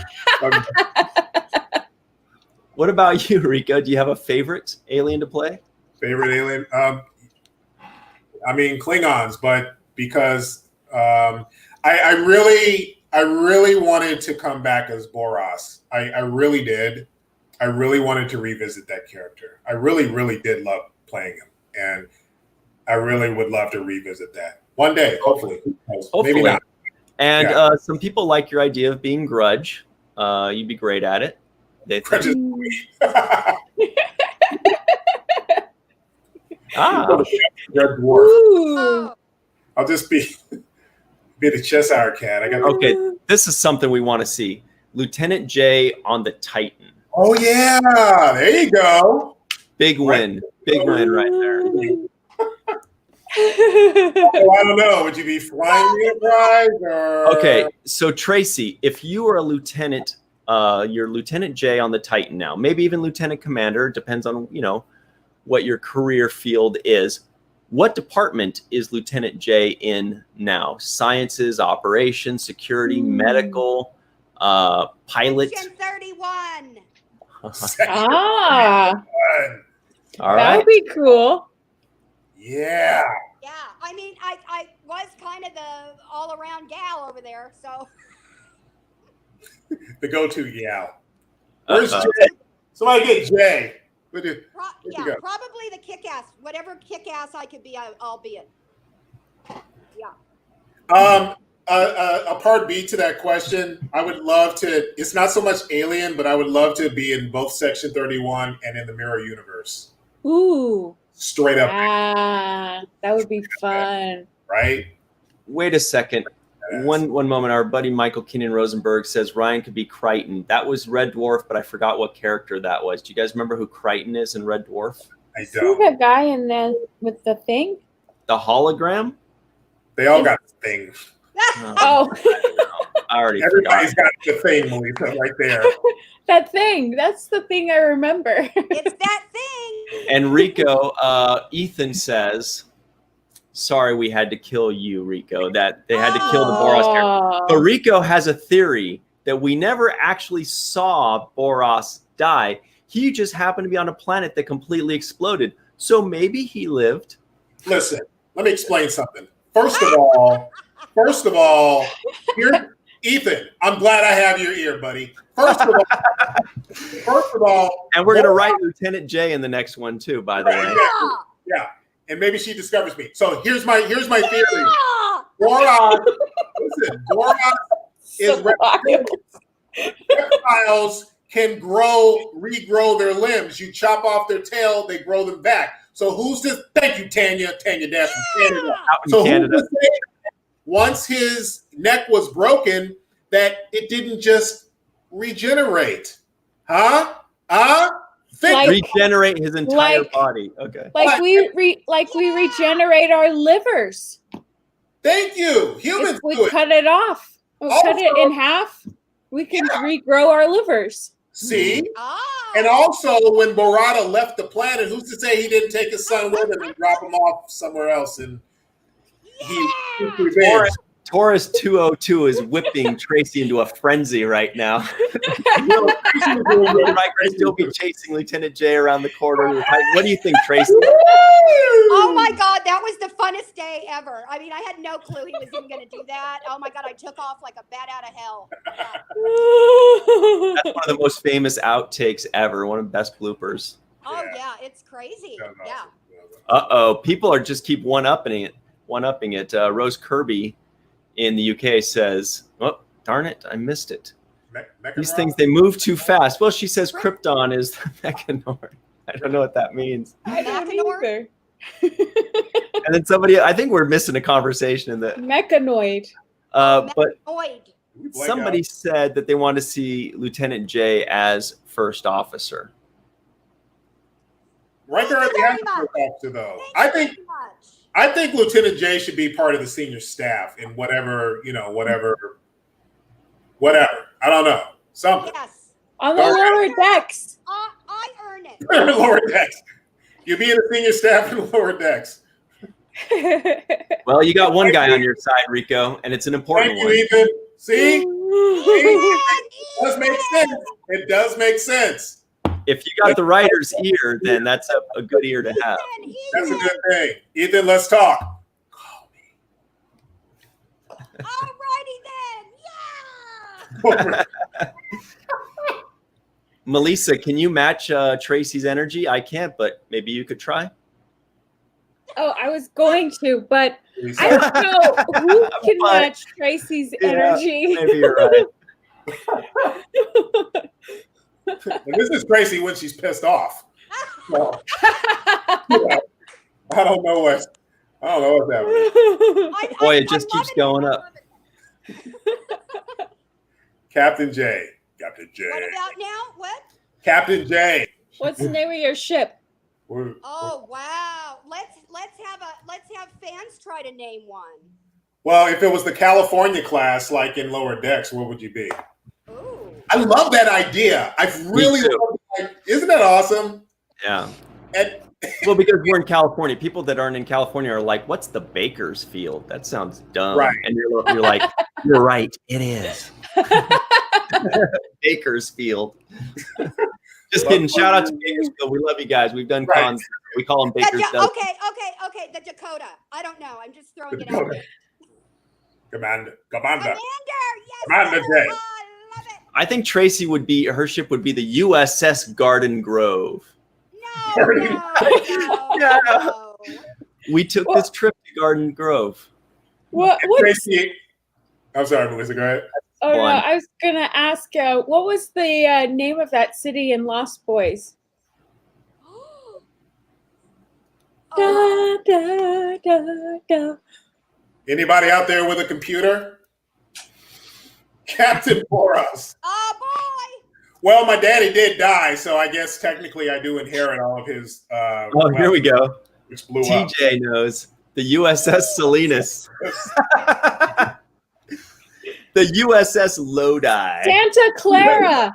What about you, Rico? Do you have a favorite alien to play? Favorite alien? I mean Klingons, but because I really wanted to come back as Boros. I really did. I really wanted to revisit that character. I really, really did love playing him, and I really would love to revisit that one day, hopefully. Maybe not. And some people like your idea of being Grudge. You'd be great at it. Grudge is sweet. Red Dwarf. I'll just be the Cheshire Cat. Okay, this is something we want to see. Lieutenant J on the Titan. Oh yeah, there you go. Big win. Big win right there. I don't know. Would you be flying the Enterprise or? Okay, so Tracee, if you were a lieutenant, you're Lieutenant J on the Titan now, maybe even Lieutenant Commander, depends on what your career field is. What department is Lieutenant J in now? Sciences, operations, security, medical, pilot. Section 31. Ah, All that right. would be cool. Yeah. Yeah, I mean, I was kind of the all-around gal over there, so. The go-to gal. Where's Jay? Somebody get Jay. Yeah, probably the kick-ass. Whatever kick-ass I could be, I'll be it. Yeah. A part B to that question, I would love to, it's not so much Alien, but I would love to be in both Section 31 and in the Mirror Universe. Ooh. Straight up. Ah, that would be fun. Right? Wait a second. One moment. Our buddy Michael Keenan Rosenberg says Ryan could be Crichton. That was Red Dwarf, but I forgot what character that was. Do you guys remember who Crichton is in Red Dwarf? I See don't. the guy in there with the thing? The hologram? They all got things. Oh, I already Everybody's forgot. got the thing, Melissa, right there. that thing. That's the thing I remember. It's that thing. And Rico, Ethan says, sorry we had to kill you, Rico. That they had to kill the Boros character. But Rico has a theory that we never actually saw Boros die. He just happened to be on a planet that completely exploded. So maybe he lived. Listen, let me explain something. First of all, here, Ethan, I'm glad I have your ear, buddy. First of all, and we're gonna write Lieutenant J in the next one too, by the way. Yeah, and maybe she discovers me. So here's my theory. Boros, listen, Boros is reptiles can regrow their limbs. You chop off their tail, they grow them back. So who's this? Thank you, Tanya Dash from Canada. So Canada. Once his neck was broken, that it didn't just regenerate. Regenerate his entire body. Okay. Like we regenerate our livers. Thank you. Humans If we do it. cut it off, or cut it in half, we can regrow our livers. See? And also, when Borata left the planet, who's to say he didn't take his son with him and drop him off somewhere else? And Taurus 202 is whipping Tracee into a frenzy right now. Right, still be chasing Lieutenant J around the corridor. What do you think, Tracee? Oh my God, that was the funnest day ever. I mean, I had no clue he was even going to do that. Oh my God, I took off like a bat out of hell. That's one of the most famous outtakes ever. One of the best bloopers. Oh yeah, it's crazy. Yeah. Uh-oh, people are just keep one-upping it. Rose Kirby in the UK says, oh, darn it, I missed it. These things, they move too fast. Well, she says Krypton is the Mechanoid. I don't know what that means. I don't either. And then somebody, I think we're missing a conversation in the Mechanoid. But somebody said that they want to see Lieutenant J as first officer. Right there at the end of the officer, though. I think Lieutenant J should be part of the senior staff in whatever. I don't know. Something. Yes. On the lower decks. I earn it. Lower decks. You be in the senior staff in the lower decks. Well, you got one guy on your side, Rico, and it's an important one. Thank you, Ethan. See? It does make sense. It does make sense. If you got the writer's ear, then that's a good ear to have. That's a good thing. Ethan, let's talk. Call me. Alrighty then. Yeah. Melissa, can you match Tracee's energy? I can't, but maybe you could try. Oh, I was going to, but I don't know who can match Tracee's energy. Maybe you're right. And this is Tracee when she's pissed off. So, I don't know what's happening. Boy, it just keeps going up. Captain J. Captain J. What about now? What? Captain J. What's the name of your ship? Oh wow! Let's have fans try to name one. Well, if it was the California class, like in Lower Decks, what would you be? Ooh. I love that idea. I really love it. Isn't that awesome? Yeah. And Well, because we're in California, people that aren't in California are like, "What's the Bakersfield? That sounds dumb." Right. And you're like, "You're right, it is." Bakersfield. Just kidding. Shout out to Bakersfield. We love you guys. We've done cons. We call them Bakers. Okay. The Dakota. I don't know. I'm just throwing it out there. Commander. Yes. Commander Sir. J. I love it. I think Tracee would be, her ship would be the USS Garden Grove. No. We took this trip to Garden Grove. What? Tracee, I'm sorry, Melissa, go ahead. Oh no, I was gonna ask. What was the name of that city in Lost Boys? Da, da, da, da. Anybody out there with a computer? Captain Boros. Oh boy. Well, my daddy did die, so I guess technically I do inherit all of his. Here we go. Which blew TJ up. knows the USS Salinas, the USS Lodi, Santa Clara.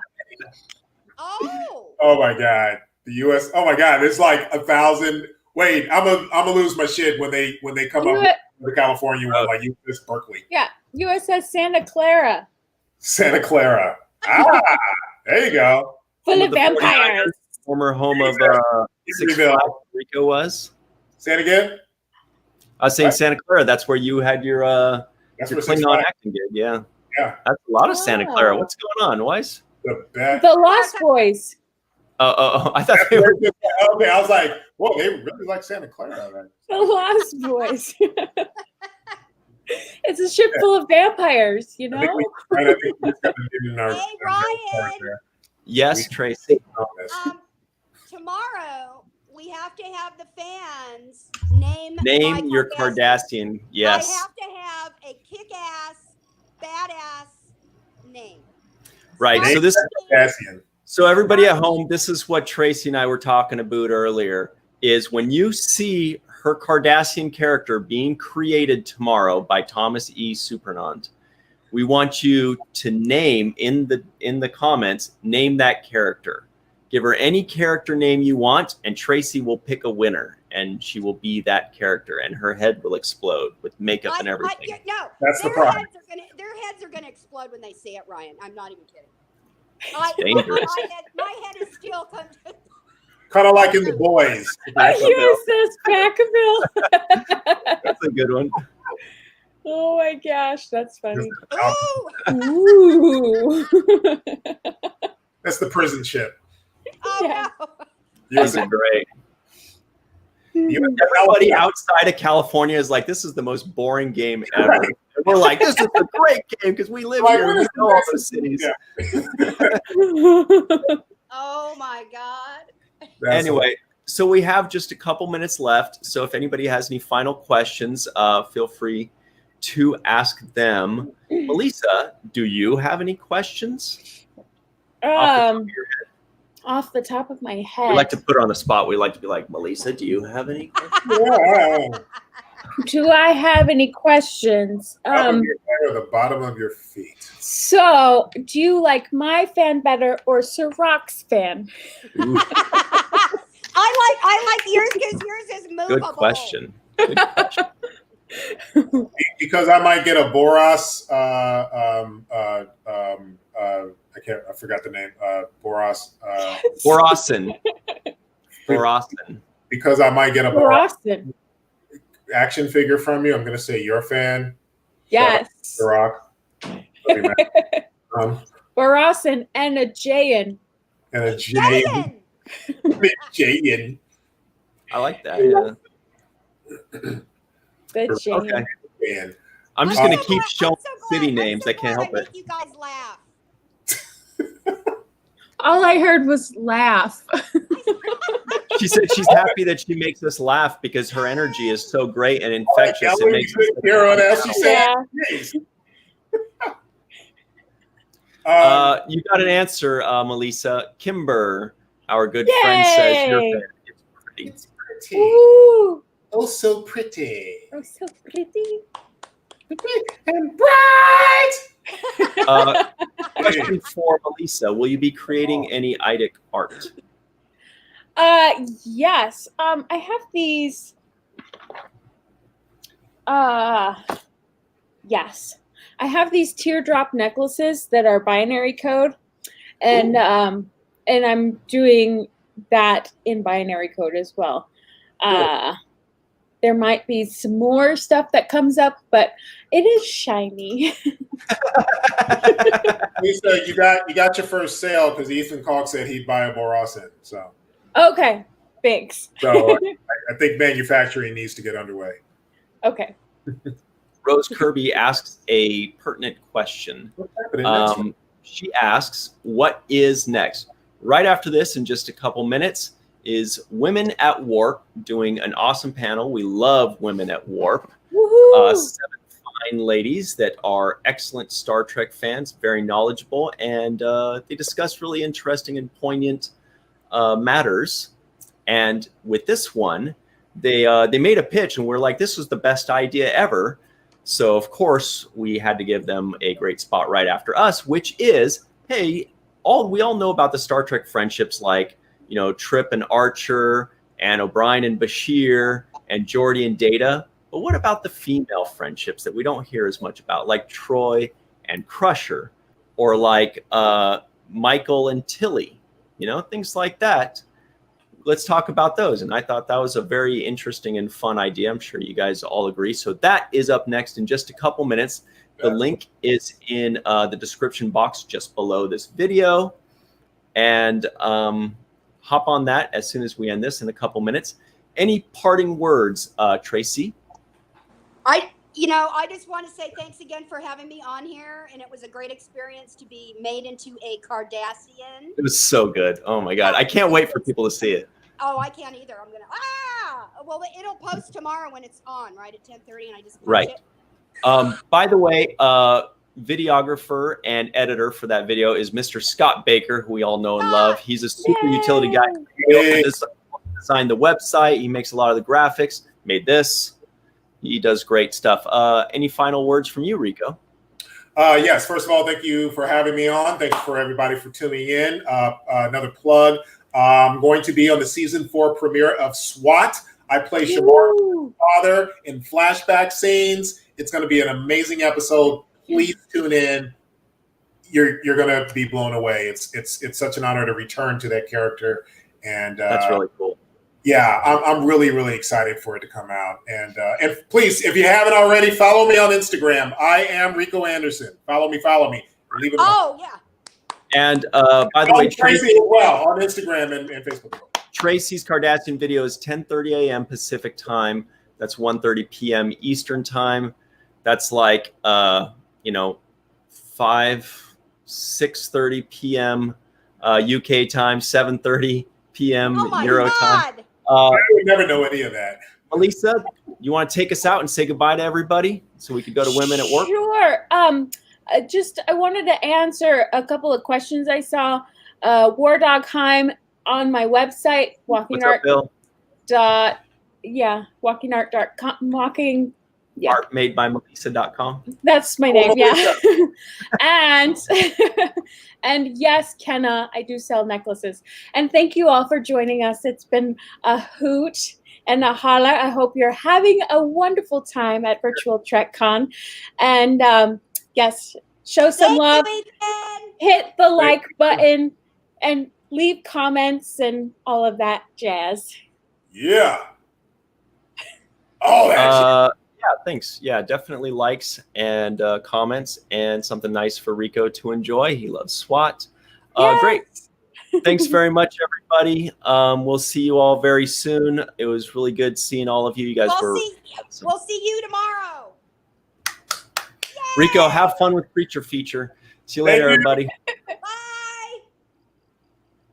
Oh my God, the US. Oh my God, it's like 1,000. Wait, I'm gonna lose my shit when they come up with the California one, like USS Berkeley. Yeah, USS Santa Clara. Santa Clara. There you go. Full of vampires. Former home of Six Flags, Rico was. Say it again. I was saying Santa Clara. That's where you had your Klingon acting gig. Yeah. Yeah. That's a lot of Santa Clara. What's going on, Weiss? The Lost Boys. Oh, I thought they were. Okay, I was like, whoa, they really like Santa Clara. Right? The Lost Boys. It's a ship full of vampires, you know? I think we got in our, hey, Ryan. Yes, Tracee. Tomorrow we have to have the fans name your Cardassian. Yes. I have to have a kick-ass, badass name. Right. So this Cardassian. So everybody at home, this is what Tracee and I were talking about earlier, is when you see her Cardassian character being created tomorrow by Thomas E. Supernant, we want you to name in the comments, name that character. Give her any character name you want, and Tracee will pick a winner, and she will be that character, and her head will explode with makeup and everything. That's the problem. Their heads are going to explode when they see it, Ryan. I'm not even kidding. Dangerous. My head is still kind of like in The Boys. USS Vacaville. That's a good one. Oh my gosh, that's funny. Ooh. That's the prison ship. Oh Yeah. These are great. Everybody outside of California is like, this is the most boring game ever. And we're like, this is a great game because we live here and we know all the cities. Yeah. Oh my God. Anyway, so we have just a couple minutes left. So if anybody has any final questions, feel free to ask them. Melissa, do you have any questions? Off the top of my head. We like to put her on the spot. We like to be like, Melissa, do you have any questions? Yeah. Do I have any questions? Or the bottom of your feet. So, do you like my fan better or Sir Rock's fan? I like yours because yours is movable. Good question. Good question. Because I might get a Boros. I forgot the name. Boros. Borosin. Because I might get a Borosin. action figure from you. I'm going to say you're a fan. Yes. The Rock. Borosin and a Jayan. And a Jayan. Jayan. I like that. Yeah. The Jayan. Okay. I'm just going to keep showing city names. I can't help it. You guys laugh. All I heard was laugh. She said she's happy that she makes us laugh because her energy is so great and infectious. It makes us you got an answer, Melissa. Kimber, our good friend, says your fan is pretty. It's pretty. Ooh. Oh, so pretty. Oh, so pretty. And bright. Question for Melissa: will you be creating any IDIC art? Yes. I have these. Yes. I have these teardrop necklaces that are binary code, and I'm doing that in binary code as well. There might be some more stuff that comes up, but it is shiny. Lisa, you got your first sale because Ethan Calk said he'd buy a Borasin. So okay, thanks. So I think manufacturing needs to get underway. Okay. Rose Kirby asks a pertinent question. What's happening next? She asks, "What is next?" Right after this, in just a couple minutes, is Women at Warp doing an awesome panel. We love Women at Warp. 7 fine ladies that are excellent Star Trek fans, very knowledgeable, and they discuss really interesting and poignant matters. And with this one, they made a pitch, and we're like, this was the best idea ever. So of course we had to give them a great spot right after us, which is, hey, we all know about the Star Trek friendships, like, you know, Trip and Archer, and O'Brien and Bashir, and Geordi and Data. But what about the female friendships that we don't hear as much about, like Troy and Crusher, or like Michael and Tilly, you know, things like that. Let's talk about those. And I thought that was a very interesting and fun idea. I'm sure you guys all agree. So that is up next in just a couple minutes. The link is in the description box just below this video. And hop on that as soon as we end this in a couple minutes. Any parting words, Tracee? I just want to say thanks again for having me on here, and it was a great experience to be made into a Cardassian. It was so good. Oh my God. I can't wait for people to see it. Oh, I can't either. I'm going to, well, it'll post tomorrow when it's on, right, at 10:30, and I just punch it. By the way, videographer and editor for that video is Mr. Scott Baker, who we all know and love. He's a super utility guy. He designed the website. He makes a lot of the graphics, made this. He does great stuff. Any final words from you, Rico? Yes. First of all, thank you for having me on. Thanks for everybody for tuning in. Another plug. I'm going to be on the season 4 premiere of SWAT. I play Shamar's father in flashback scenes. It's going to be an amazing episode. Please tune in. You're going to be blown away. It's such an honor to return to that character, and that's really cool. Yeah, I'm really, really excited for it to come out. And please, if you haven't already, follow me on Instagram. I am Rico Anderson. Follow me. Leave it yeah. And by the way, Tracee as well on Instagram and Facebook. Tracee's Cardassian video is 10:30 a.m. Pacific time. That's 1:30 p.m. Eastern time. That's like 6:30 p.m. UK time, 7:30 p.m. Euro time. I would never know any of that. Melissa, you want to take us out and say goodbye to everybody so we could go to Women at Work? Sure. I wanted to answer a couple of questions I saw. War Dog Heim on my website, walkingart.com. Artmadebymelissa.com. That's my name, yeah. And yes, Kenna, I do sell necklaces. And thank you all for joining us. It's been a hoot and a holler. I hope you're having a wonderful time at Virtual Trek Con. And yes, show some love. Hit the like button and leave comments and all of that jazz. Yeah. Oh, that's yeah, thanks. Yeah, definitely likes and comments and something nice for Rico to enjoy. He loves SWAT. Yes. Great. Thanks very much, everybody. We'll see you all very soon. It was really good seeing all of you. You guys were awesome. We'll see you tomorrow. Rico, have fun with Creature Feature. See you later, everybody.